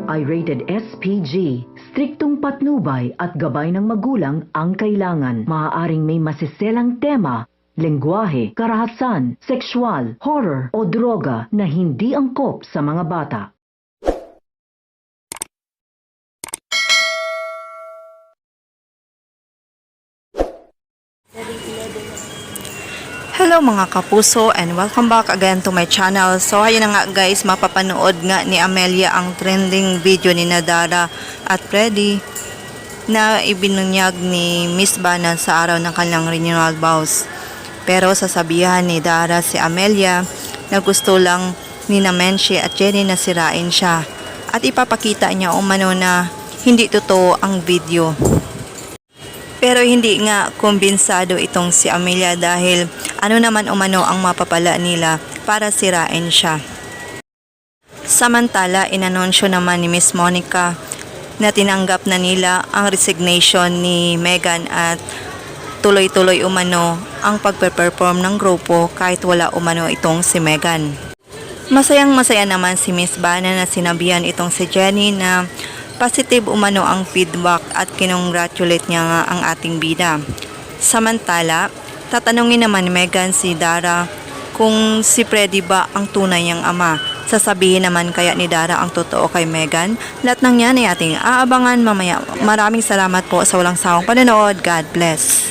ito ay rated SPG. Striktong patnubay at gabay ng magulang ang kailangan. Maaaring may masiselang tema, lengguwahe, karahasan, sexual, horror o droga na hindi angkop sa mga bata. Hello mga kapuso and welcome back again to my channel. So ayun na nga guys, mapapanood nga ni Amelia ang trending video ni Dara at Freddy na ibinunyag ni Miss Bana sa araw ng kanilang renewal vows. Pero sasabihan ni Dara si Amelia na gusto lang ni Menchie at Jenny na sirain siya at ipapakita niya umano na hindi totoo ang video. Pero hindi nga kumbinsado itong si Amelia dahil ano naman umano ang mapapala nila para sirain siya. Samantala, inanunsyo naman ni Miss Monica na tinanggap na nila ang resignation ni Megan at tuloy-tuloy umano ang pagpe-perform ng grupo kahit wala umano itong si Megan. Masayang-masaya naman si Miss Bana na sinabihan itong si Jenny na positive umano ang feedback at kinongratulate niya nga ang ating bida. Samantala, tatanungin naman ni Megan si Dara kung si Freddy ba ang tunay niyang ama. Sasabihin naman kaya ni Dara ang totoo kay Megan. Lahat ng yan ay ating aabangan mamaya. Maraming salamat po sa walang sawang panonood. God bless.